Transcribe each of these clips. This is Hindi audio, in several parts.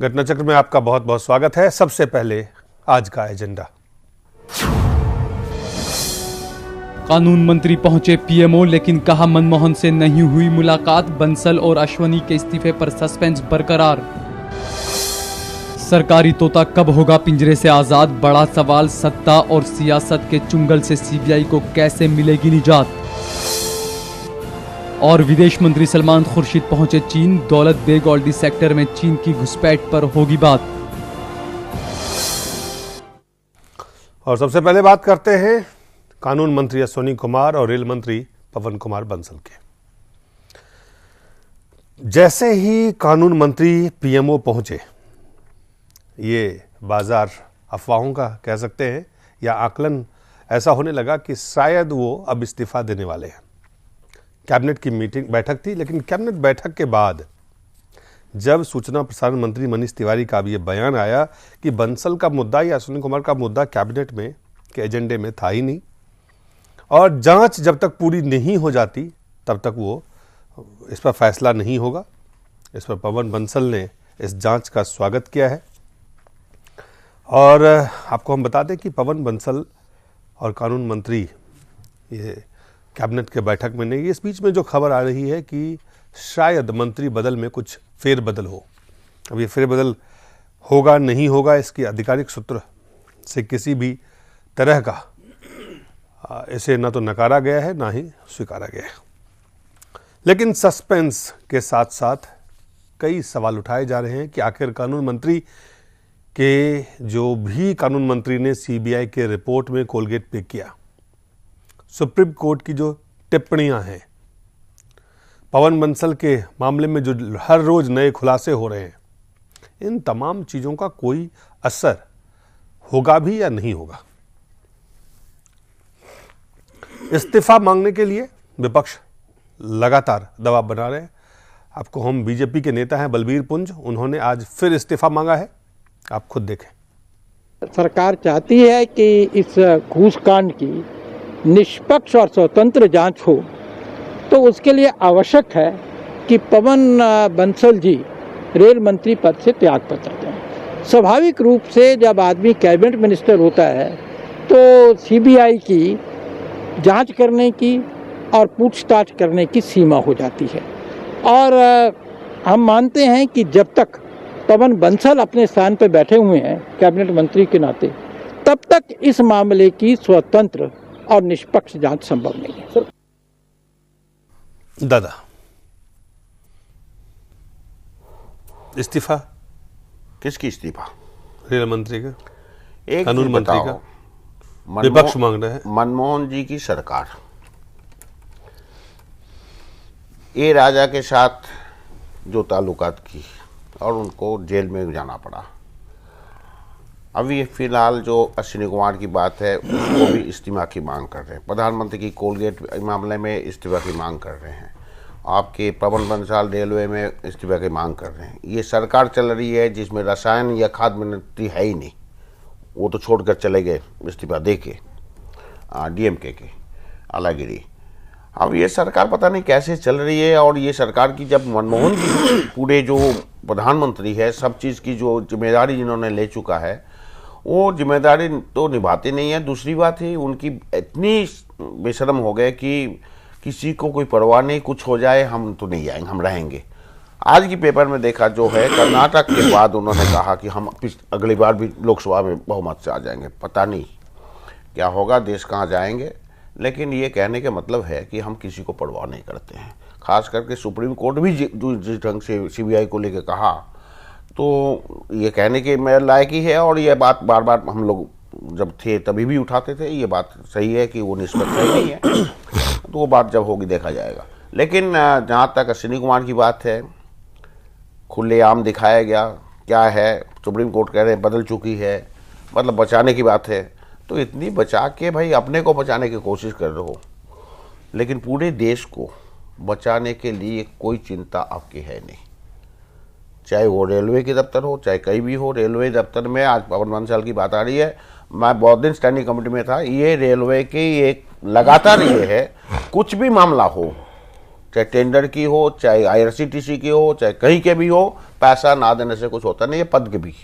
घटना चक्र में आपका बहुत बहुत स्वागत है। सबसे पहले आज का एजेंडा। कानून मंत्री पहुंचे पीएमओ, लेकिन कहा मनमोहन से नहीं हुई मुलाकात। बंसल और अश्वनी के इस्तीफे पर सस्पेंस बरकरार। सरकारी तोता कब होगा पिंजरे से आजाद, बड़ा सवाल। सत्ता और सियासत के चुंगल से सीबीआई को कैसे मिलेगी निजात। और विदेश मंत्री सलमान खुर्शीद पहुंचे चीन, दौलत बेग ओल्डी सेक्टर में चीन की घुसपैठ पर होगी बात। और सबसे पहले बात करते हैं कानून मंत्री अश्विनी कुमार और रेल मंत्री पवन कुमार बंसल के। जैसे ही कानून मंत्री पीएमओ पहुंचे, ये बाजार अफवाहों का कह सकते हैं या आकलन ऐसा होने लगा कि शायद वो अब इस्तीफा देने वाले हैं। कैबिनेट की मीटिंग बैठक थी, लेकिन कैबिनेट बैठक के बाद जब सूचना प्रसारण मंत्री मनीष तिवारी का भी ये बयान आया कि बंसल का मुद्दा या अश्विनी कुमार का मुद्दा कैबिनेट में के एजेंडे में था ही नहीं, और जांच जब तक पूरी नहीं हो जाती तब तक वो इस पर फैसला नहीं होगा। इस पर पवन बंसल ने इस जांच का स्वागत किया है। और आपको हम बता दें कि पवन बंसल और कानून मंत्री ये कैबिनेट के बैठक में नहीं। इस बीच में जो खबर आ रही है कि शायद मंत्री बदल में कुछ फेरबदल हो। अब ये फेरबदल होगा नहीं होगा, इसकी आधिकारिक सूत्र से किसी भी तरह का इसे ना तो नकारा गया है ना ही स्वीकारा गया है। लेकिन सस्पेंस के साथ साथ कई सवाल उठाए जा रहे हैं कि आखिर कानून मंत्री के जो भी कानून मंत्री ने सीबीआई के रिपोर्ट में कोलगेट पे किया, सुप्रीम कोर्ट की जो टिप्पणियां हैं, पवन बंसल के मामले में जो हर रोज नए खुलासे हो रहे हैं, इन तमाम चीजों का कोई असर होगा भी या नहीं होगा। इस्तीफा मांगने के लिए विपक्ष लगातार दबाव बना रहे हैं। आपको हम बीजेपी के नेता हैं बलबीर पुंज, उन्होंने आज फिर इस्तीफा मांगा है, आप खुद देखें। सरकार चाहती है कि इस घूसकांड की निष्पक्ष और स्वतंत्र जांच हो, तो उसके लिए आवश्यक है कि पवन बंसल जी रेल मंत्री पद से त्याग पत्र दें। स्वाभाविक रूप से जब आदमी कैबिनेट मिनिस्टर होता है तो सीबीआई की जांच करने की और पूछताछ करने की सीमा हो जाती है, और हम मानते हैं कि जब तक पवन बंसल अपने स्थान पर बैठे हुए हैं कैबिनेट मंत्री के नाते, तब तक इस मामले की स्वतंत्र और निष्पक्ष जांच संभव नहीं है। सर दादा, इस्तीफा किसकी इस्तीफा? रेल मंत्री का, एक कानून मंत्री का विपक्ष मांग रहे हैं। मनमोहन जी की सरकार ए राजा के साथ जो ताल्लुकात की और उनको जेल में जाना पड़ा। अभी फिलहाल जो अश्विनी कुमार की बात है, उसको भी इस्तीफा की मांग कर रहे हैं। प्रधानमंत्री की कोलगेट मामले में इस्तीफा की मांग कर रहे हैं। आपके पवन बंसल रेलवे में इस्तीफा की मांग कर रहे हैं। ये सरकार चल रही है जिसमें रसायन या खाद्य मंत्री है ही नहीं, वो तो छोड़कर चले गए इस्तीफा दे के डीएमके के आलागिरी। अब ये सरकार पता नहीं कैसे चल रही है। और ये सरकार की जब मनमोहन जी पूरे जो प्रधानमंत्री है, सब चीज़ की जो जिम्मेदारी जिन्होंने ले चुका है, वो जिम्मेदारी तो निभाते नहीं है। दूसरी बात है उनकी इतनी बेशर्म हो गए कि किसी को कोई परवाह नहीं, कुछ हो जाए हम तो नहीं आएंगे, हम रहेंगे। आज की पेपर में देखा जो है, कर्नाटक के बाद उन्होंने कहा कि हम अगली बार भी लोकसभा में बहुमत से आ जाएंगे। पता नहीं क्या होगा, देश कहाँ जाएंगे। लेकिन ये कहने का मतलब है कि हम किसी को परवाह नहीं करते हैं। खास करके सुप्रीम कोर्ट भी जिस ढंग से सीबीआई को लेकर कहा, तो ये कहने के मेरे लायक ही है। और ये बात बार बार हम लोग जब थे तभी भी उठाते थे। ये बात सही है कि वो निष्पक्ष नहीं है, तो वो बात जब होगी देखा जाएगा। लेकिन जहाँ तक अश्विनी कुमार की बात है, खुलेआम दिखाया गया क्या है, सुप्रीम कोर्ट कह रहे हैं बदल चुकी है, मतलब बचाने की बात है। तो इतनी बचा के भाई अपने को बचाने की कोशिश कर रहे हो, लेकिन पूरे देश को बचाने के लिए कोई चिंता आपकी है नहीं। चाहे वो रेलवे के दफ्तर हो, चाहे कहीं भी हो। रेलवे दफ्तर में आज पवन बंसल की बात आ रही है। मैं बहुत दिन स्टैंडिंग कमेटी में था। ये रेलवे की एक लगातार ये है, कुछ भी मामला हो चाहे टेंडर की हो, चाहे IRCTC की हो, चाहे कहीं के भी हो, पैसा ना देने से कुछ होता नहीं है। पद के भी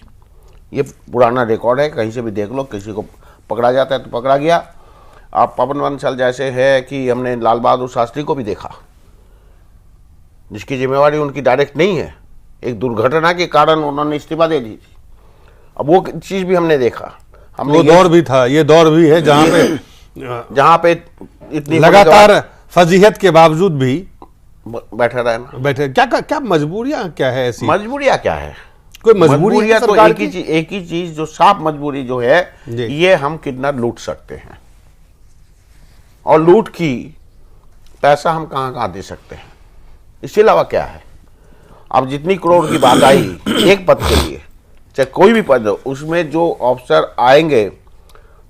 ये पुराना रिकॉर्ड है, कहीं से भी देख लो, किसी को पकड़ा जाता है तो पकड़ा गया। आप पवन बंसल जैसे है कि हमने लाल बहादुर शास्त्री को भी देखा, जिसकी जिम्मेवारी उनकी डायरेक्ट नहीं है, एक दुर्घटना के कारण उन्होंने इस्तीफा दे दी थी। अब वो चीज भी हमने देखा, हमने वो दौर भी था, ये दौर भी है जहाँ पे इतनी लगातार फजीहत के बावजूद भी बैठा रहना। बैठे क्या मजबूरियां क्या है ऐसी? मजबूरियां क्या है? कोई मजबूरी है तो सरकार एक ही चीज जो साफ मजबूरी जो है, ये हम कितना लूट सकते हैं, और लूट की पैसा हम कहां कहां दे सकते हैं, इसके अलावा क्या है? अब जितनी करोड़ की बात आई एक पद के लिए, चाहे कोई भी पद हो, उसमें जो अफसर आएंगे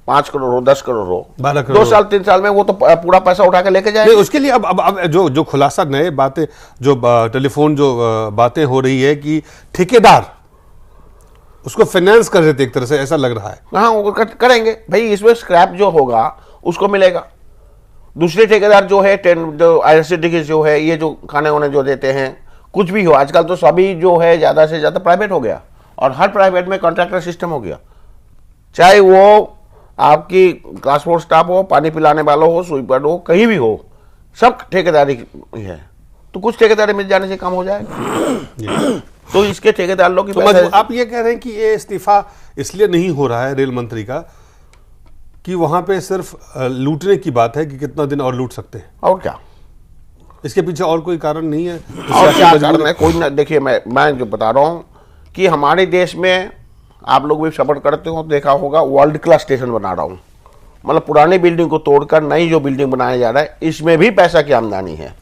5 करोड़ हो, 10 करोड़ हो, 12 करोड़ 2 साल 3 साल में वो तो पूरा पैसा उठा के लेके जाएंगे। उसके लिए अब जो खुलासा नए बातें, जो टेलीफोन जो बातें हो रही है कि ठेकेदार उसको फाइनेंस कर रहे थे एक तरह से, ऐसा लग रहा है। हाँ, वो करेंगे भाई, इसमें स्क्रैप जो होगा उसको मिलेगा। दूसरे ठेकेदार जो है, जो IRCTC जो है, ये जो खाने वाने जो देते हैं, कुछ भी हो, आजकल तो सभी जो है ज्यादा से ज्यादा प्राइवेट हो गया, और हर प्राइवेट में कॉन्ट्रैक्टर सिस्टम हो गया। चाहे वो आपकी ट्रांसपोर्ट स्टाफ हो, पानी पिलाने वाला हो, स्वीपर हो, कहीं भी हो, सब ठेकेदारी है। तो कुछ ठेकेदारी मिल जाने से कम हो जाएगा। तो इसके ठेकेदार लोग तो आप ये कह रहे हैं कि ये इस्तीफा इसलिए नहीं हो रहा है रेल मंत्री का कि वहां पे सिर्फ लूटने की बात है कि कितना दिन और लूट सकते हैं, और क्या? इसके पीछे और कोई कारण नहीं है? और क्या कारण है? कोई ना। देखिए, मैं जो बता रहा हूं कि हमारे देश में, आप लोग भी सपोर्ट करते हो, देखा होगा, वर्ल्ड क्लास स्टेशन बना रहा हूं। मतलब पुरानी बिल्डिंग को तोड़कर नई जो बिल्डिंग बनाया जा रहा है, इसमें भी पैसा की आमदनी है।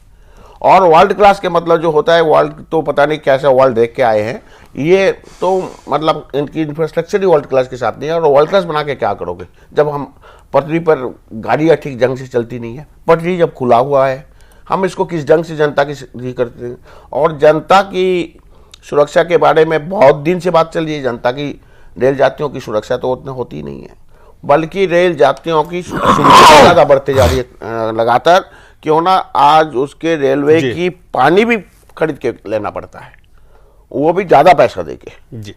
और वर्ल्ड क्लास के मतलब जो होता है, वर्ल्ड तो पता नहीं कैसा वर्ल्ड देख के आए हैं, ये तो मतलब इनकी इंफ्रास्ट्रक्चर ही वर्ल्ड क्लास के साथ नहीं है। और वर्ल्ड क्लास बना के क्या करोगे जब हम पटरी पर गाड़ियाँ ठीक ढंग से चलती नहीं है? पटरी जब खुला हुआ है, हम इसको किस ढंग से जनता की करते हैं? और जनता की सुरक्षा के बारे में बहुत दिन से बात चल रही है। जनता की, रेल यात्रियों की सुरक्षा तो उतनी होती नहीं है, बल्कि रेल यात्रियों की सुरक्षा ज़्यादा बढ़ते जा रही है लगातार। क्यों ना आज उसके रेलवे की पानी भी खरीद के लेना पड़ता है, वो भी ज्यादा पैसा देके जी।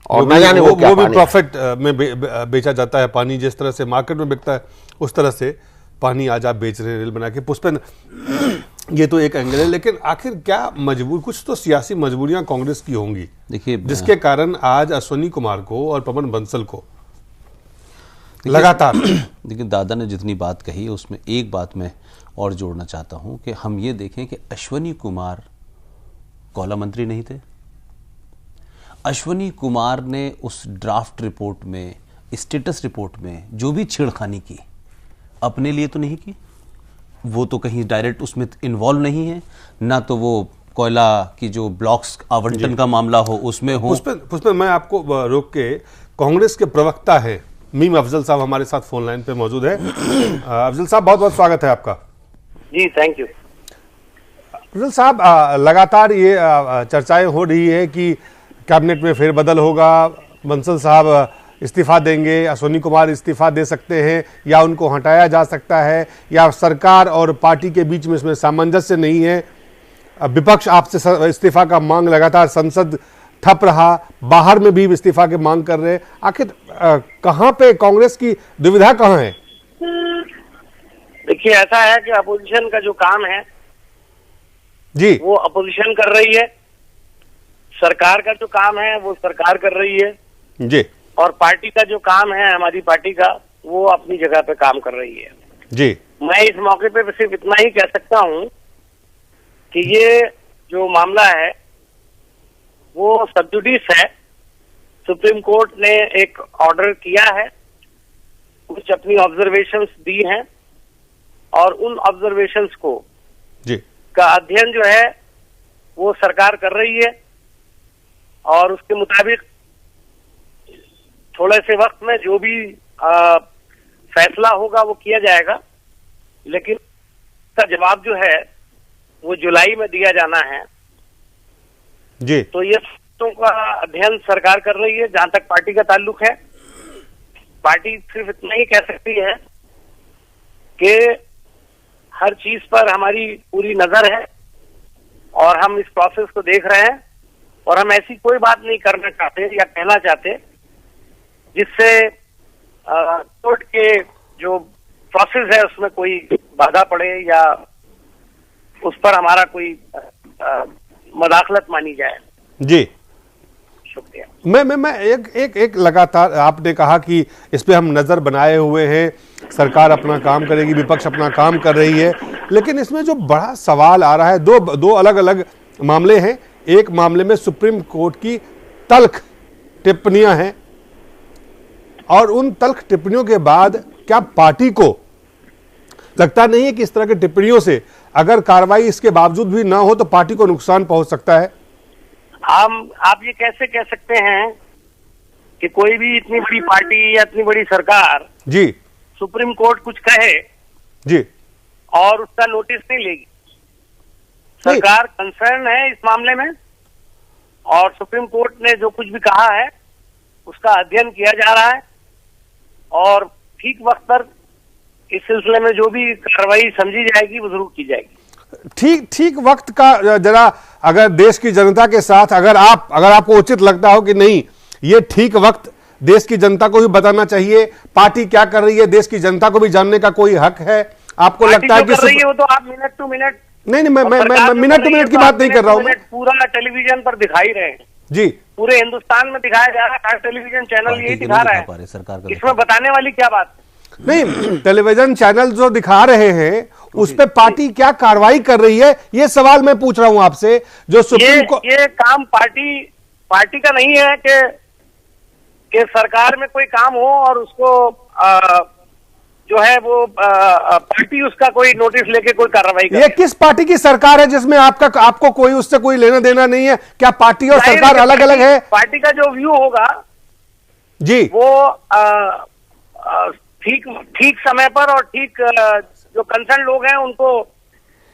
और वो भी प्रॉफिट में बेचा जाता है पानी। जिस तरह से मार्केट में बिकता है उस तरह से पानी आज आप बेच रहे हैं रेल बना के। पुष्पन, ये तो एक एंगल है, लेकिन आखिर क्या मजबूर, कुछ तो सियासी मजबूरियां कांग्रेस की होंगी, देखिए, जिसके कारण आज अश्विनी कुमार को और पवन बंसल को लगातार। देखिए, दादा ने जितनी बात कही है उसमें एक बात मैं और जोड़ना चाहता हूं कि हम ये देखें कि अश्विनी कुमार कोयला मंत्री नहीं थे। अश्विनी कुमार ने उस ड्राफ्ट रिपोर्ट में, स्टेटस रिपोर्ट में जो भी छेड़खानी की, अपने लिए तो नहीं की। वो तो कहीं डायरेक्ट उसमें इन्वॉल्व नहीं है, ना तो वो कोयला की जो ब्लॉक्स आवंटन का मामला हो उसमें हो। पुष्पन, मैं आपको रोक के, कांग्रेस के प्रवक्ता है मीम अफजल साहब हमारे साथ फोन लाइन पे मौजूद है। अफजल साहब, बहुत बहुत स्वागत है आपका। जी, थैंक यू। अफजल साहब, लगातार ये चर्चाएं हो रही है कि कैबिनेट में फेरबदल होगा, बंसल साहब इस्तीफा देंगे, अश्विनी कुमार इस्तीफा दे सकते हैं, या उनको हटाया जा सकता है, या सरकार और पार्टी के बीच में इसमें सामंजस्य नहीं है। विपक्ष आपसे इस्तीफा का मांग लगातार, संसद ठप रहा, बाहर में भी इस्तीफा की मांग कर रहे हैं। आखिर कहां पे कांग्रेस की दुविधा कहां है? देखिए, ऐसा है कि अपोजिशन का जो काम है जी, वो अपोजिशन कर रही है, सरकार का जो काम है वो सरकार कर रही है जी, और पार्टी का जो काम है, हमारी पार्टी का, वो अपनी जगह पे काम कर रही है जी। मैं इस मौके पे सिर्फ इतना ही कह सकता हूं कि ये जो मामला है वो सब जुडिस है। सुप्रीम कोर्ट ने एक ऑर्डर किया है, कुछ अपनी ऑब्जर्वेशंस दी हैं, और उन ऑब्जर्वेशंस को जी का अध्ययन जो है वो सरकार कर रही है, और उसके मुताबिक थोड़े से वक्त में जो भी फैसला होगा वो किया जाएगा। लेकिन इसका जवाब जो है वो जुलाई में दिया जाना है जी। तो ये का अध्ययन सरकार कर रही है। जहां तक पार्टी का ताल्लुक है, पार्टी सिर्फ इतना ही कह सकती है कि हर चीज पर हमारी पूरी नजर है और हम इस प्रोसेस को देख रहे हैं और हम ऐसी कोई बात नहीं करना चाहते या कहना चाहते जिससे कोर्ट के जो प्रोसेस है उसमें कोई बाधा पड़े या उस पर हमारा कोई मदाखलत मानी जाए। जी, शुक्रिया। मैं एक लगातार आपने कहा कि इस पे हम नजर बनाए हुए हैं, सरकार अपना काम करेगी, विपक्ष अपना काम कर रही है, लेकिन इसमें जो बड़ा सवाल आ रहा है, दो अलग अलग मामले हैं। एक मामले में सुप्रीम कोर्ट की तल्ख टिप्पणियां हैं और उन तल्ख टिप्पणियों के बाद क्या पार्टी को लगता नहीं है कि इस तरह की टिप्पणियों से अगर कार्रवाई इसके बावजूद भी ना हो तो पार्टी को नुकसान पहुंच सकता है? आप ये कैसे कह सकते हैं कि कोई भी इतनी बड़ी पार्टी या इतनी बड़ी सरकार जी सुप्रीम कोर्ट कुछ कहे जी और उसका नोटिस नहीं लेगी? सरकार कंसर्न है इस मामले में और सुप्रीम कोर्ट ने जो कुछ भी कहा है उसका अध्ययन किया जा रहा है और ठीक वक्त पर इस सिलसिले में जो भी कार्रवाई समझी जाएगी वो जरूर की जाएगी। ठीक वक्त का जरा अगर देश की जनता के साथ अगर आपको उचित लगता हो कि नहीं ये ठीक वक्त देश की जनता को भी बताना चाहिए, पार्टी क्या कर रही है देश की जनता को भी जानने का कोई हक है, आपको लगता है कि कर रही है वो तो आप मिनट टू मिनट नहीं मैं मिनट टू मिनट की बात नहीं कर रहा हूँ, पूरा टेलीविजन पर दिखाई रहे हैं जी, पूरे हिंदुस्तान में दिखाया जा रहा है, हर टेलीविजन चैनल यही दिखा रहा है, इसमें बताने वाली क्या बात? नहीं, टेलीविजन चैनल जो दिखा रहे हैं उस पे पार्टी क्या कार्रवाई कर रही है ये सवाल मैं पूछ रहा हूं आपसे। जो सुप्रीम कोर्ट ये काम पार्टी का नहीं है कि सरकार में कोई काम हो और उसको जो है वो पार्टी उसका कोई नोटिस लेके कोई कार्रवाई करे। ये किस पार्टी की सरकार है जिसमें आपको कोई उससे कोई लेना देना नहीं है? क्या पार्टी और सरकार अलग अलग है? पार्टी का जो व्यू होगा जी वो ठीक समय पर और ठीक जो कंसर्न लोग हैं उनको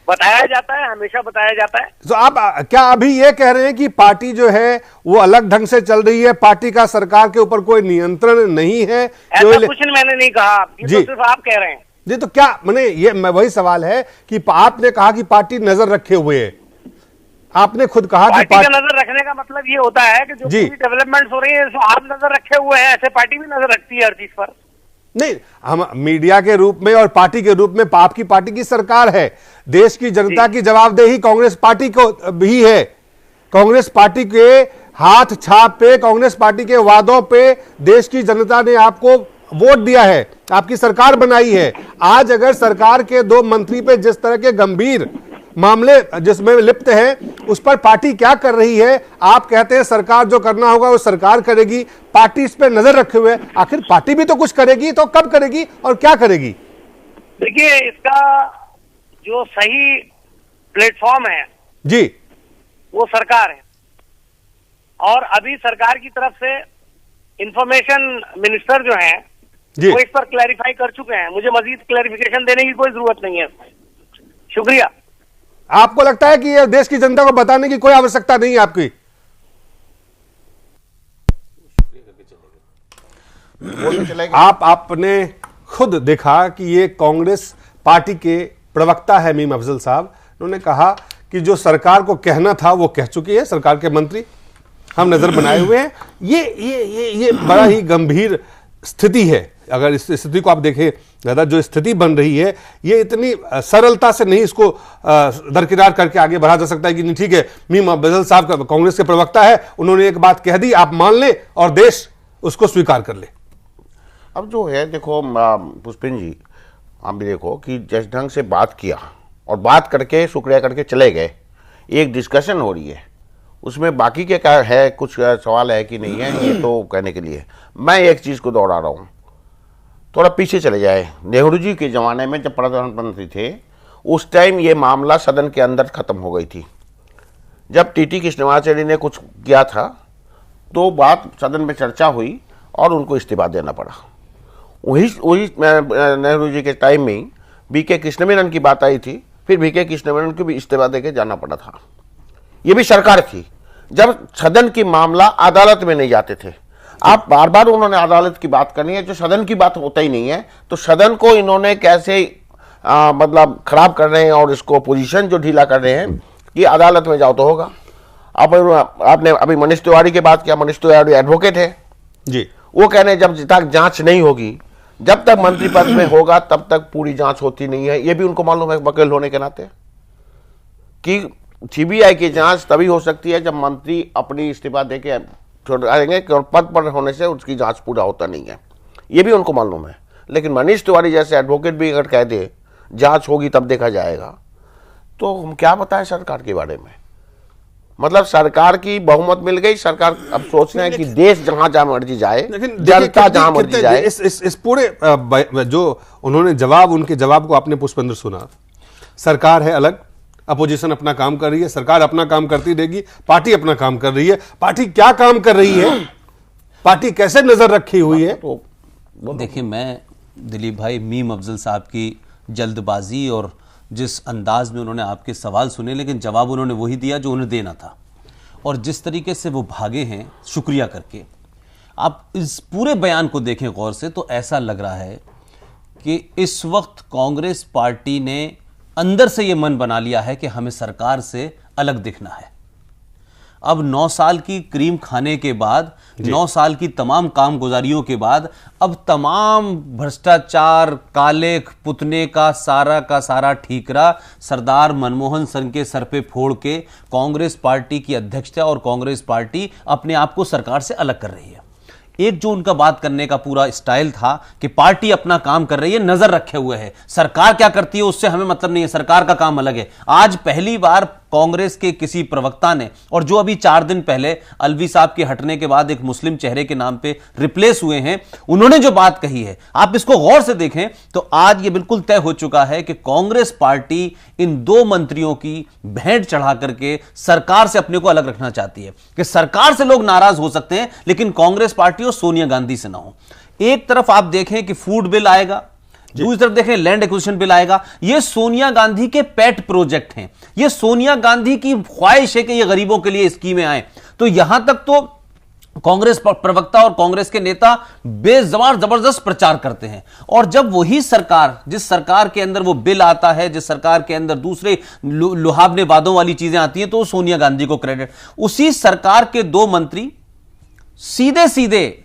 बताया जाता है, हमेशा बताया जाता है। तो आप क्या अभी ये कह रहे हैं कि पार्टी जो है वो अलग ढंग से चल रही है, पार्टी का सरकार के ऊपर कोई नियंत्रण नहीं है? ऐसा कुछ मैंने नहीं कहा, ये तो सिर्फ आप कह रहे हैं। जी, तो क्या मैं वही सवाल है कि आपने कहा कि पार्टी नजर रखे हुए है, आपने खुद कहा कि पार्टी का नजर रखने का मतलब ये होता है कि जो भी डेवलपमेंट्स हो रही है आप नजर रखे हुए हैं, ऐसे पार्टी भी नजर रखती है हर चीज पर। नहीं, हम मीडिया के रूप में और पार्टी के रूप में आपकी पार्टी की सरकार है, देश की जनता की जवाबदेही कांग्रेस पार्टी को भी है। कांग्रेस पार्टी के हाथ छाप पे, कांग्रेस पार्टी के वादों पे देश की जनता ने आपको वोट दिया है, आपकी सरकार बनाई है। आज अगर सरकार के दो मंत्री पे जिस तरह के गंभीर मामले जिसमें लिप्त है उस पर पार्टी क्या कर रही है? आप कहते हैं सरकार जो करना होगा वो सरकार करेगी, पार्टी इस पे नजर रखे हुए। आखिर पार्टी भी तो कुछ करेगी, तो कब करेगी और क्या करेगी? देखिए, इसका जो सही प्लेटफॉर्म है जी वो सरकार है और अभी सरकार की तरफ से इंफॉर्मेशन मिनिस्टर जो हैं वो इस पर क्लैरिफाई कर चुके हैं। मुझे मजीद क्लैरिफिकेशन देने की कोई जरूरत नहीं है। शुक्रिया। आपको लगता है कि ये देश की जनता को बताने की कोई आवश्यकता नहीं है आपकी? आपने खुद देखा कि ये कांग्रेस पार्टी के प्रवक्ता है मीम अफजल साहब, उन्होंने कहा कि जो सरकार को कहना था वो कह चुकी है सरकार के मंत्री, हम नजर बनाए हुए हैं। ये बड़ा ही गंभीर स्थिति है। अगर इस स्थिति को आप देखें, दादा, जो स्थिति बन रही है ये इतनी सरलता से नहीं इसको दरकिनार करके आगे बढ़ा जा सकता है कि नहीं ठीक है, मीम अफजल साहब कांग्रेस के प्रवक्ता है, उन्होंने एक बात कह दी, आप मान लें और देश उसको स्वीकार कर ले। अब जो है देखो पुष्पिन जी, आप भी देखो कि जिस ढंग से बात किया और बात करके शुक्रिया करके चले गए, एक डिस्कशन हो रही है, उसमें बाकी के क्या है, कुछ सवाल है कि नहीं है, ये तो कहने के लिए मैं एक चीज़ को दोहरा रहा हूँ। थोड़ा पीछे चले जाए, नेहरू जी के ज़माने में जब प्रधानमंत्री थे उस टाइम ये मामला सदन के अंदर ख़त्म हो गई थी। जब टीटी कृष्णमाचार्य ने कुछ किया था तो बात सदन में चर्चा हुई और उनको इस्तीफा देना पड़ा। वही नेहरू जी के टाइम में बीके कृष्णमेनन की बात आई थी, फिर बीके कृष्णमेनन को भी इस्तीफा देके जाना पड़ा था। ये भी सरकार थी जब सदन की मामला अदालत में नहीं जाते थे। आप बार बार उन्होंने अदालत की बात करनी है, जो सदन की बात होता ही नहीं है, तो सदन को इन्होंने कैसे मतलब खराब कर रहे हैं और इसको पोजीशन जो ढीला कर रहे हैं कि अदालत में जाओ तो होगा। अब आपने अभी मनीष तिवारी की बात किया, मनीष तिवारी एडवोकेट है जी, वो कह रहे हैं जब तक जांच नहीं होगी, जब तक मंत्री पद में होगा तब तक पूरी जांच होती नहीं है। ये भी उनको मालूम है वकील होने के नाते कि सीबीआई की जांच तभी हो सकती है जब मंत्री अपनी इस्तीफा देके छोड़ देंगे और पद पर होने से उसकी जांच पूरा होता नहीं है, ये भी उनको मालूम है। लेकिन मनीष तिवारी जैसे एडवोकेट भी अगर कह दे जांच होगी तब देखा जाएगा, तो हम क्या बताएं सरकार के बारे में। मतलब सरकार की बहुमत मिल गई, सरकार अब सोच रहे हैं कि देश जहां जहां मर्जी जाए, जनता जहां मर्जी जाए। इस पूरे जो उन्होंने जवाब, उनके जवाब को आपने पुष्पेंद्र सुना, सरकार है अलग, अपोजिशन अपना काम कर रही है, सरकार अपना काम करती रहेगी, पार्टी अपना काम कर रही है। पार्टी क्या काम कर रही है, पार्टी कैसे नजर रखी हुई है? देखिए, मैं दिलीप भाई मीम अफजल साहब की जल्दबाजी और जिस अंदाज में उन्होंने आपके सवाल सुने, लेकिन जवाब उन्होंने वही दिया जो उन्हें देना था, और जिस तरीके से वो भागे हैं शुक्रिया करके, आप इस पूरे बयान को देखें गौर से तो ऐसा लग रहा है कि इस वक्त कांग्रेस पार्टी ने अंदर से ये मन बना लिया है कि हमें सरकार से अलग दिखना है। अब 9 साल की क्रीम खाने के बाद, 9 साल की तमाम कामगुजारियों के बाद, अब तमाम भ्रष्टाचार, काले पुतने का सारा ठीकरा सरदार मनमोहन सिंह के सर पे फोड़ के कांग्रेस पार्टी की अध्यक्षता और कांग्रेस पार्टी अपने आप को सरकार से अलग कर रही है। एक जो उनका बात करने का पूरा स्टाइल था कि पार्टी अपना काम कर रही है, नजर रखे हुए है, सरकार क्या करती है उससे हमें मतलब नहीं है, सरकार का काम अलग है। आज पहली बार कांग्रेस के किसी प्रवक्ता ने, और जो अभी 4 दिन पहले अलवी साहब के हटने के बाद एक मुस्लिम चेहरे के नाम पे रिप्लेस हुए हैं, उन्होंने जो बात कही है, आप इसको गौर से देखें तो आज ये बिल्कुल तय हो चुका है कि कांग्रेस पार्टी इन 2 मंत्रियों की भेंट चढ़ा करके सरकार से अपने को अलग रखना चाहती है कि सरकार से लोग नाराज हो सकते हैं लेकिन कांग्रेस पार्टी और सोनिया गांधी से ना हो। एक तरफ आप देखें कि फूड बिल आएगा, दूसरी तरफ देखें लैंड एक्विजिशन बिल आएगा। ये सोनिया गांधी के पेट प्रोजेक्ट हैं, ये सोनिया गांधी की ख्वाहिश है कि ये गरीबों के लिए स्कीमें आए। तो यहां तक तो कांग्रेस प्रवक्ता और कांग्रेस के नेता बेजबान जबरदस्त प्रचार करते हैं, और जब वही सरकार, जिस सरकार के अंदर वो बिल आता है, जिस सरकार के अंदर दूसरे लुहावने वादों वाली चीजें आती हैं, तो सोनिया गांधी को क्रेडिट। उसी सरकार के 2 मंत्री सीधे सीधे,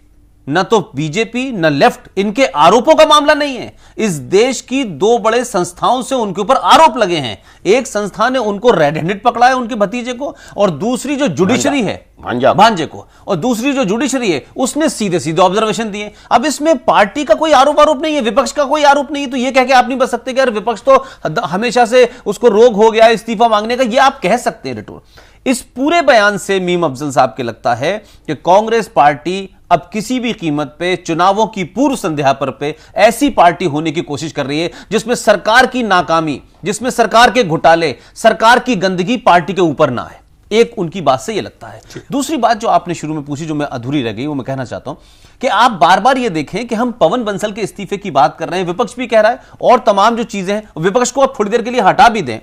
न तो बीजेपी न लेफ्ट, इनके आरोपों का मामला नहीं है, इस देश की 2 बड़े संस्थाओं से उनके ऊपर आरोप लगे हैं। एक संस्था ने उनको रेड हैंडेड पकड़ा है, उनके भतीजे को, और दूसरी जो जुडिशरी है भांजे को, और दूसरी जो जुडिशरी है उसने सीधे सीधे ऑब्जर्वेशन दिए। अब इसमें पार्टी का कोई आरोप नहीं है, विपक्ष का कोई आरोप नहीं है, तो ये कह के आप नहीं बच सकते कि यार विपक्ष तो हमेशा से उसको रोग हो गया इस्तीफा मांगने का, ये आप कह सकते हैं रिटोर। इस पूरे बयान से मीम अफजल साहब के लगता है कि कांग्रेस पार्टी अब किसी भी कीमत पे चुनावों की पूर्व संध्या पर ऐसी पार्टी होने की कोशिश कर रही है जिसमें सरकार की नाकामी, जिसमें सरकार के घोटाले, सरकार की गंदगी पार्टी के ऊपर ना है। एक उनकी बात से यह लगता है। दूसरी बात जो आपने शुरू में पूछी, जो मैं अधूरी रह गई, वो मैं कहना चाहता हूं कि आप बार बार ये देखें कि हम पवन बंसल के इस्तीफे की बात कर रहे हैं, विपक्ष भी कह रहा है, और तमाम जो चीजें हैं, विपक्ष को आप थोड़ी देर के लिए हटा भी दें,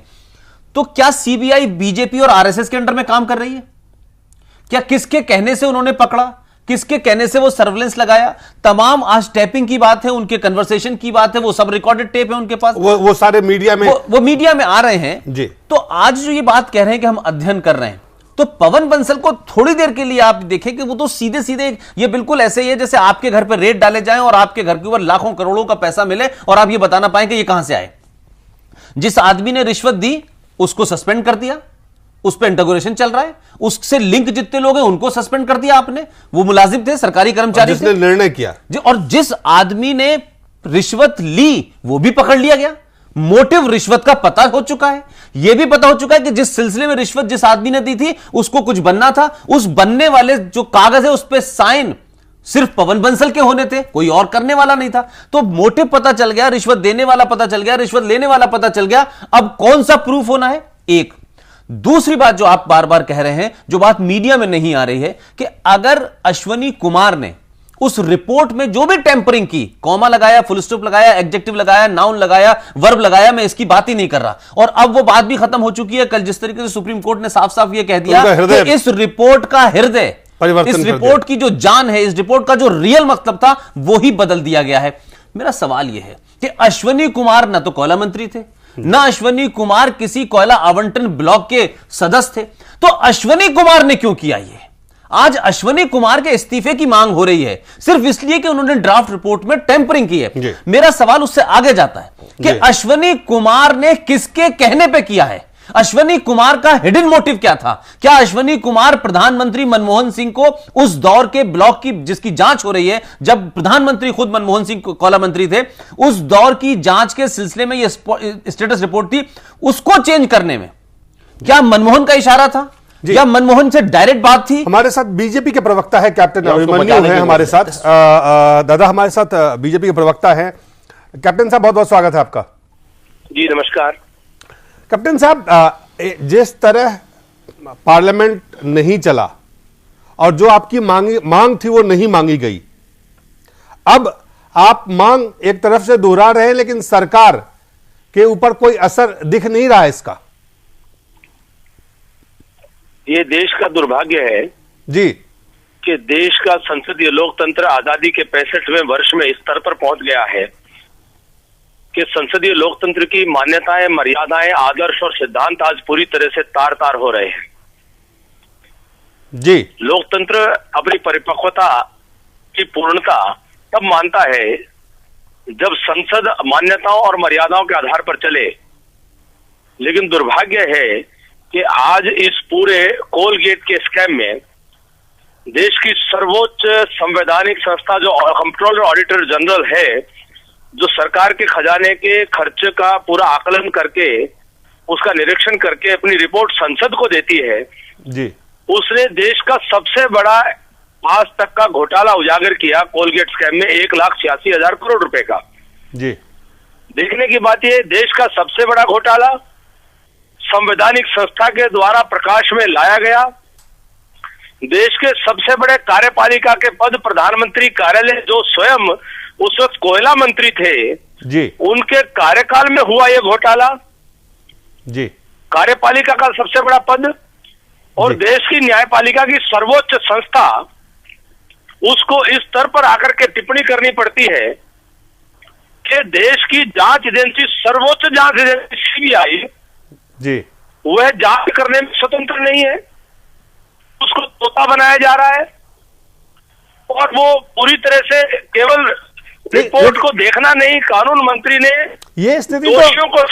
तो क्या सीबीआई बीजेपी और आरएसएस के अंडर में काम कर रही है? क्या किसके कहने से उन्होंने पकड़ा, किसके कहने से वो सर्वेलेंस लगाया? तमाम आज टैपिंग की बात है, उनके कन्वर्सेशन की बात है, वो सब रिकॉर्डेड टेप है उनके पास, वो सारे मीडिया में वो मीडिया में आ रहे हैं जी। तो आज जो ये बात कह रहे हैं कि हम अध्ययन कर रहे हैं, तो पवन बंसल को थोड़ी देर के लिए आप देखें कि वो तो सीधे सीधे, ये बिल्कुल ऐसे ही है जैसे आपके घर पर रेड डाले जाएं और आपके घर के ऊपर लाखों करोड़ों का पैसा मिले और आप ये बताना पाएं कि ये कहां से आए। जिस आदमी ने रिश्वत दी उसको सस्पेंड कर दिया, उस पर इंटरोगेशन चल रहा है, उससे लिंक जितने लोग हैं उनको सस्पेंड कर दिया आपने, वो मुलाजिम थे, सरकारी कर्मचारी थे, जिसने निर्णय किया, और जिस आदमी ने रिश्वत ली वो भी पकड़ लिया गया। मोटिव रिश्वत का पता हो चुका है, यह भी पता हो चुका है कि जिस सिलसिले में रिश्वत जिस आदमी ने दी थी उसको कुछ बनना था, उस बनने वाले जो कागज है उस पर साइन सिर्फ पवन बंसल के होने थे, कोई और करने वाला नहीं था। तो मोटिव पता चल गया, रिश्वत देने वाला पता चल गया, रिश्वत लेने वाला पता चल गया। अब कौन सा प्रूफ होना है? एक। दूसरी बात जो आप बार बार कह रहे हैं, जो बात मीडिया में नहीं आ रही है, कि अगर अश्वनी कुमार ने उस रिपोर्ट में जो भी टेम्परिंग की, कॉमा लगाया, फुल स्टॉप लगाया, एडजेक्टिव लगाया, नाउन लगाया, वर्ब लगाया, मैं इसकी बात ही नहीं कर रहा। और अब वो बात भी खत्म हो चुकी है। कल जिस तरीके से सुप्रीम कोर्ट ने साफ साफ ये कह दिया कि इस रिपोर्ट का हृदय, इस रिपोर्ट की जो जान है, इस रिपोर्ट का जो रियल मतलब था वो ही बदल दिया गया है। मेरा सवाल यह है कि अश्वनी कुमार ना तो कोयला मंत्री थे, ना अश्वनी कुमार किसी कोयला आवंटन ब्लॉक के सदस्य थे। तो अश्वनी कुमार ने क्यों किया ये? आज अश्वनी कुमार के इस्तीफे की मांग हो रही है सिर्फ इसलिए कि उन्होंने ड्राफ्ट रिपोर्ट में टेम्परिंग की है। मेरा सवाल उससे आगे जाता है कि अश्वनी कुमार ने किसके कहने पे किया है? अश्वनी कुमार का हिडन मोटिव क्या था? क्या अश्वनी कुमार प्रधानमंत्री मनमोहन सिंह को उस दौर के ब्लॉक की जिसकी जांच हो रही है, जब प्रधानमंत्री खुद मनमोहन सिंह कोयला मंत्री थे, उस दौर की जांच के सिलसिले में यह स्टेटस रिपोर्ट थी, उसको चेंज करने में क्या मनमोहन का इशारा था या मनमोहन से डायरेक्ट बात थी? हमारे साथ बीजेपी के प्रवक्ता है कैप्टन अभिमन्यु है हमारे साथ। दादा हमारे साथ बीजेपी के प्रवक्ता है। कैप्टन साहब बहुत बहुत स्वागत है आपका। जी नमस्कार। कैप्टन साहब, जिस तरह पार्लियामेंट नहीं चला और जो आपकी मांग थी वो नहीं मांगी गई, अब आप मांग एक तरफ से दोहरा रहे हैं लेकिन सरकार के ऊपर कोई असर दिख नहीं रहा है इसका। ये देश का दुर्भाग्य है जी कि देश का संसदीय लोकतंत्र आजादी के 65वें वर्ष में इस स्तर पर पहुंच गया है कि संसदीय लोकतंत्र की मान्यताएं, मर्यादाएं, आदर्श और सिद्धांत आज पूरी तरह से तार तार हो रहे हैं। जी लोकतंत्र अपनी परिपक्वता की पूर्णता तब मानता है जब संसद मान्यताओं और मर्यादाओं के आधार पर चले, लेकिन दुर्भाग्य है कि आज इस पूरे कोल गेट के स्कैम में देश की सर्वोच्च संवैधानिक संस्था जो कंट्रोलर ऑडिटर जनरल है, जो सरकार के खजाने के खर्च का पूरा आकलन करके उसका निरीक्षण करके अपनी रिपोर्ट संसद को देती है, जी उसने देश का सबसे बड़ा आज तक का घोटाला उजागर किया कोलगेट स्कैम में 1,86,000 करोड़ रुपए का। जी देखने की बात यह, देश का सबसे बड़ा घोटाला संवैधानिक संस्था के द्वारा प्रकाश में लाया गया। देश के सबसे बड़े कार्यपालिका के पद प्रधानमंत्री कार्यालय जो स्वयं उस वक्त कोयला मंत्री थे, जी उनके कार्यकाल में हुआ यह घोटाला। जी कार्यपालिका का सबसे बड़ा पद और देश की न्यायपालिका की सर्वोच्च संस्था, उसको इस स्तर पर आकर के टिप्पणी करनी पड़ती है कि देश की जांच एजेंसी, सर्वोच्च जांच एजेंसी सीबीआई, जी वह जांच करने में स्वतंत्र नहीं है, उसको तोता बनाया जा रहा है और वो पूरी तरह से केवल रिपोर्ट को देखना नहीं, कानून मंत्री ने ये स्थिति दोषियों को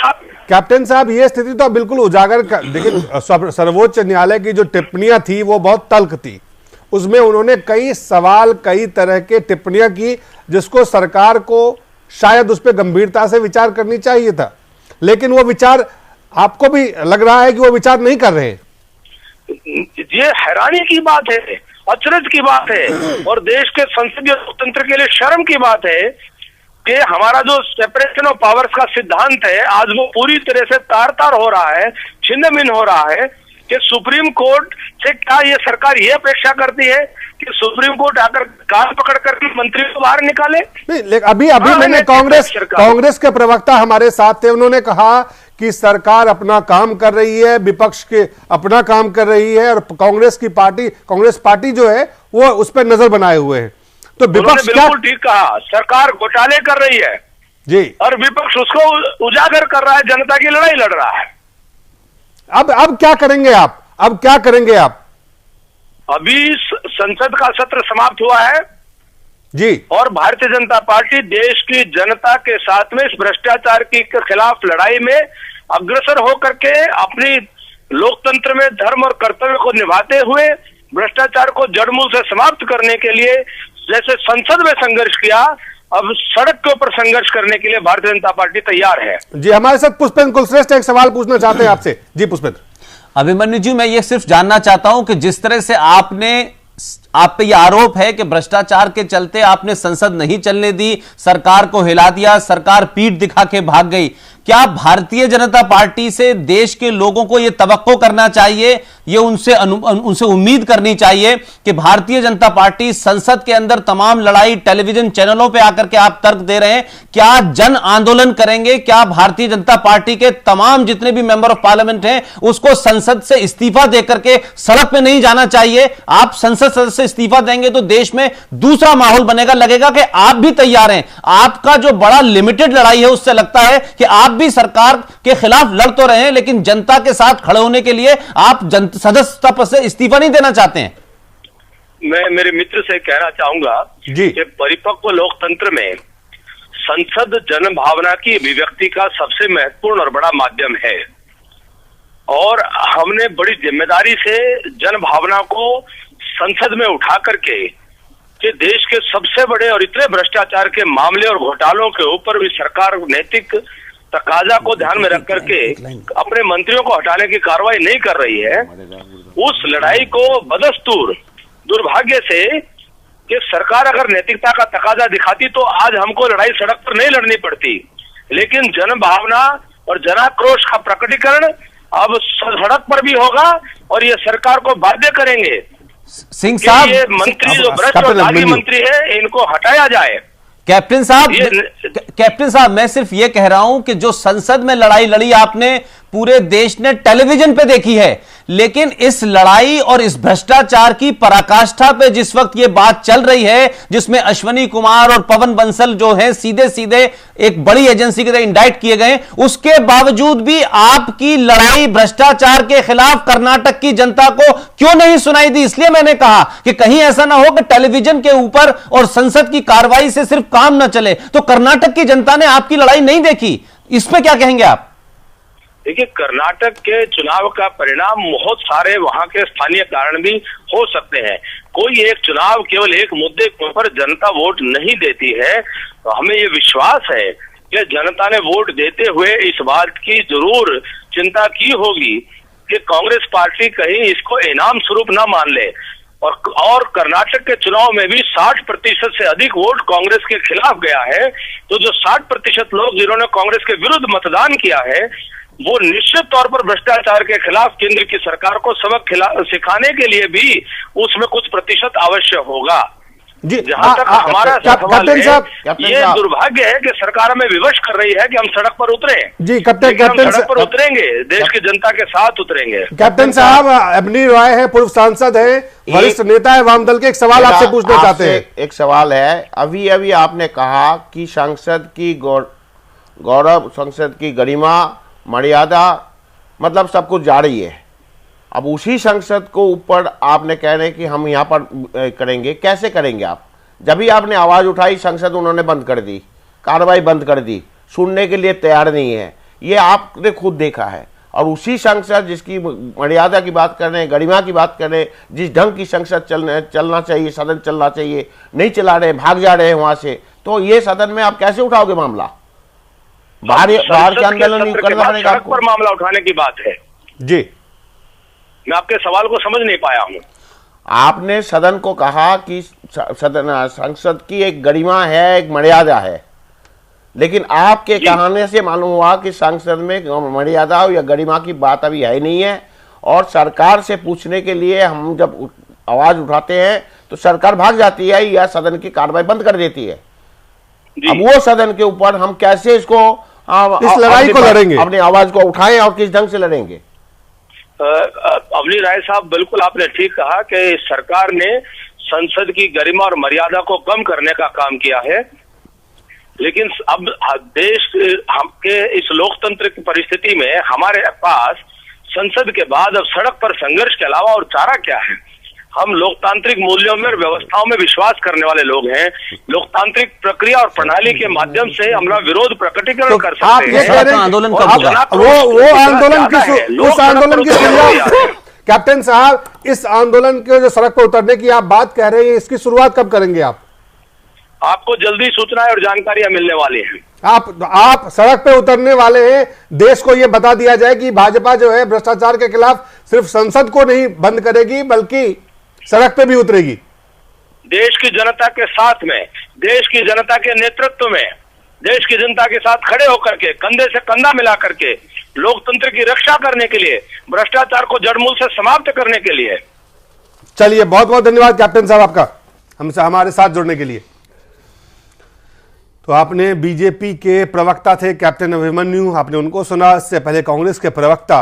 कैप्टन साहब, ये स्थिति तो बिल्कुल उजागर देखिए, सर्वोच्च न्यायालय की जो टिप्पणियां थी वो बहुत तल्ख थी। उसमें उन्होंने कई सवाल, कई तरह के टिप्पणियां की जिसको सरकार को शायद उस पर गंभीरता से विचार करनी चाहिए था, लेकिन वो विचार आपको भी लग रहा है कि वो विचार नहीं कर रहे हैं। ये हैरानी की बात है, अचरज की बात है और देश के संसदीय लोकतंत्र के लिए शर्म की बात है कि हमारा जो सेपरेशन ऑफ पावर्स का सिद्धांत है, आज वो पूरी तरह से तार तार हो रहा है, छिन्न भिन्न हो रहा है कि सुप्रीम कोर्ट से क्या ये सरकार ये अपेक्षा करती है कि सुप्रीम कोर्ट आकर कान पकड़ कर मंत्री को बाहर निकाले? नहीं, लेकिन अभी मैंने कांग्रेस के प्रवक्ता हमारे साथ थे, उन्होंने कहा कि सरकार अपना काम कर रही है, विपक्ष के अपना काम कर रही है और कांग्रेस पार्टी जो है वो उस पर नजर बनाए हुए है। तो विपक्ष बिल्कुल ठीक कहा, सरकार घोटाले कर रही है जी और विपक्ष उसको उजागर कर रहा है, जनता की लड़ाई लड़ रहा है। अब क्या करेंगे आप? अब क्या करेंगे आप? अभी संसद का सत्र समाप्त हुआ है जी और भारतीय जनता पार्टी देश की जनता के साथ में इस भ्रष्टाचार के खिलाफ लड़ाई में अग्रसर होकर के अपनी लोकतंत्र में धर्म और कर्तव्य को निभाते हुए भ्रष्टाचार को जड़मूल से समाप्त करने के लिए जैसे संसद में संघर्ष किया, अब सड़क के ऊपर संघर्ष करने के लिए भारतीय जनता पार्टी तैयार है। जी हमारे साथ पुष्पेंद्र कुलश्रेष्ठ एक सवाल पूछना चाहते हैं आपसे। जी पुष्पेंद्र। अभिमन्यु जी, मैं ये सिर्फ जानना चाहता हूं कि जिस तरह से आप पे ये आरोप है कि भ्रष्टाचार के चलते आपने संसद नहीं चलने दी, सरकार को हिला दिया, सरकार पीठ दिखा के भाग गई, क्या भारतीय जनता पार्टी से देश के लोगों को यह तवक्को करना चाहिए, ये उनसे उम्मीद करनी चाहिए कि भारतीय जनता पार्टी संसद के अंदर तमाम लड़ाई टेलीविजन चैनलों पे आकर के आप तर्क दे रहे हैं, क्या जन आंदोलन करेंगे? क्या भारतीय जनता पार्टी के तमाम जितने भी मेंबर ऑफ पार्लियामेंट हैं उसको संसद से इस्तीफा देकर के सड़क पे नहीं जाना चाहिए? आप संसद सदस्य से इस्तीफा देंगे तो देश में दूसरा माहौल बनेगा, लगेगा कि आप भी तैयार हैं। आपका जो बड़ा लिमिटेड लड़ाई है उससे लगता है कि आप भी सरकार के खिलाफ लड़ तो रहे हैं लेकिन जनता के साथ खड़े होने के लिए आप सदस्यता पद से इस्तीफा नहीं देना चाहते हैं। मैं मेरे मित्र से कहना चाहूंगा कि परिपक्व लोकतंत्र में संसद जन भावना की अभिव्यक्ति का सबसे महत्वपूर्ण और बड़ा माध्यम है और हमने बड़ी जिम्मेदारी से जन भावना को संसद में उठा करके कि देश के सबसे बड़े और इतने भ्रष्टाचार के मामले और घोटालों के ऊपर भी सरकार नैतिक तकाजा को ध्यान में रख करके अपने मंत्रियों को हटाने की कार्रवाई नहीं कर रही है। उस लड़ाई को बदस्तूर दुर्भाग्य से कि सरकार अगर नैतिकता का तकाजा दिखाती तो आज हमको लड़ाई सड़क पर नहीं लड़नी पड़ती, लेकिन जन भावना और जनाक्रोश का प्रकटीकरण अब सड़क पर भी होगा और ये सरकार को बाध्य करेंगे। सिंह साहब, ये मंत्री जो भ्रष्ट और दागी मंत्री है इनको हटाया जाए। कैप्टन साहब मैं सिर्फ ये कह रहा हूं कि जो संसद में लड़ाई लड़ी आपने पूरे देश ने टेलीविजन पे देखी है, लेकिन इस लड़ाई और इस भ्रष्टाचार की पराकाष्ठा पे जिस वक्त ये बात चल रही है जिसमें अश्वनी कुमार और पवन बंसल जो है सीधे सीधे एक बड़ी एजेंसी के तरह इंडाइट किए गए, उसके बावजूद भी आपकी लड़ाई भ्रष्टाचार के खिलाफ कर्नाटक की जनता को क्यों नहीं सुनाई दी? इसलिए मैंने कहा कि कहीं ऐसा ना हो कि टेलीविजन के ऊपर और संसद की कार्रवाई से सिर्फ काम ना चले, तो कर्नाटक की जनता ने आपकी लड़ाई नहीं देखी, इस पे क्या कहेंगे आप? देखिए, कर्नाटक के चुनाव का परिणाम बहुत सारे वहां के स्थानीय कारण भी हो सकते हैं। कोई एक चुनाव केवल एक मुद्दे के ऊपर जनता वोट नहीं देती है, तो हमें ये विश्वास है कि जनता ने वोट देते हुए इस बात की जरूर चिंता की होगी कि कांग्रेस पार्टी कहीं इसको इनाम स्वरूप ना मान ले। और कर्नाटक के चुनाव में भी 60% से अधिक वोट कांग्रेस के खिलाफ गया है, तो जो 60% लोग जिन्होंने कांग्रेस के विरुद्ध मतदान किया है वो निश्चित तौर पर भ्रष्टाचार के खिलाफ केंद्र की सरकार को सबक सिखाने के लिए भी उसमें कुछ प्रतिशत अवश्य होगा। जी, जहां तक हमारा सवाल है, ये दुर्भाग्य है कि सरकार हमें विवश कर रही है कि हम सड़क पर उतरे। जी कैप्टन सड़क पर उतरेंगे, देश की जनता के साथ उतरेंगे। कैप्टन साहब, अपनी राय है, पूर्व सांसद है, वरिष्ठ नेता है वाम दल के, एक सवाल आपसे पूछना चाहते हैं। एक सवाल है, अभी अभी आपने कहा कि संसद की गौरव, संसद की गरिमा, मर्यादा, मतलब सब कुछ जा रही है। अब उसी संसद को ऊपर आपने कह रहे हैं कि हम यहाँ पर करेंगे, कैसे करेंगे आप? जब भी आपने आवाज़ उठाई संसद उन्होंने बंद कर दी, कार्रवाई बंद कर दी, सुनने के लिए तैयार नहीं है, ये आपने खुद देखा है। और उसी संसद जिसकी मर्यादा की बात कर रहे हैं, गरिमा की बात कर रहे हैं, जिस ढंग की संसद चलना चाहिए, सदन चलना चाहिए, नहीं चला रहे, भाग जा रहे हैं वहाँ से, तो ये सदन में आप कैसे उठाओगे मामला? बाहर के आंदोलन करना पड़ेगा आपको। पर मामला उठाने की बात है जी, मैं आपके सवाल को समझ नहीं पाया हूं। आपने सदन को कहा कि संसद की एक गरिमा है, एक मर्यादा है, लेकिन आपके कहने से मालूम हुआ कि संसद में मर्यादा या गरिमा की बात अभी है नहीं है, और सरकार से पूछने के लिए हम जब आवाज उठाते हैं तो सरकार भाग जाती है या सदन की कार्रवाई बंद कर देती है। अब वो सदन के ऊपर हम कैसे इसको इस लड़ाई को लड़ेंगे, अपनी आवाज को उठाएं और किस ढंग से लड़ेंगे? अवनी राय साहब, बिल्कुल आपने ठीक कहा कि सरकार ने संसद की गरिमा और मर्यादा को कम करने का काम किया है, लेकिन अब देश के इस लोकतंत्र की परिस्थिति में हमारे पास संसद के बाद अब सड़क पर संघर्ष के अलावा और चारा क्या है? हम लोकतांत्रिक मूल्यों में और व्यवस्थाओं में विश्वास करने वाले लोग हैं। लोकतांत्रिक प्रक्रिया और प्रणाली के माध्यम से हम विरोध प्रकटीकरण कर सकते हैं। आंदोलन वो आंदोलन की शुरुआत, कैप्टन साहब, इस आंदोलन के जो सड़क पर उतरने की आप बात कह रहे हैं, इसकी शुरुआत कब करेंगे आप? आपको जल्दी सूचनाएं और जानकारियां मिलने वाली हैं। आप सड़क पे उतरने वाले हैं, देश को यह बता दिया जाए कि भाजपा जो है भ्रष्टाचार के खिलाफ सिर्फ संसद को नहीं बंद करेगी बल्कि सड़क पे भी उतरेगी। देश की जनता के साथ में, देश की जनता के नेतृत्व में, देश की जनता के साथ खड़े होकर के, कंधे से कंधा मिला करके लोकतंत्र की रक्षा करने के लिए, भ्रष्टाचार को जड़मूल से समाप्त करने के लिए। चलिए, बहुत बहुत धन्यवाद कैप्टन साहब आपका हमसे हमारे साथ जुड़ने के लिए। तो आपने बीजेपी के प्रवक्ता थे कैप्टन अभिमन्यु, आपने उनको सुना। इससे पहले कांग्रेस के प्रवक्ता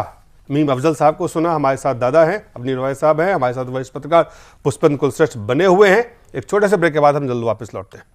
मीम अफजल साहब को सुना। हमारे साथ दादा हैं, अपनी रॉय साहब हैं, हमारे साथ वरिष्ठ पत्रकार पुष्पन कुलश्रेष्ठ बने हुए हैं। एक छोटे से ब्रेक के बाद हम जल्द वापस लौटते हैं।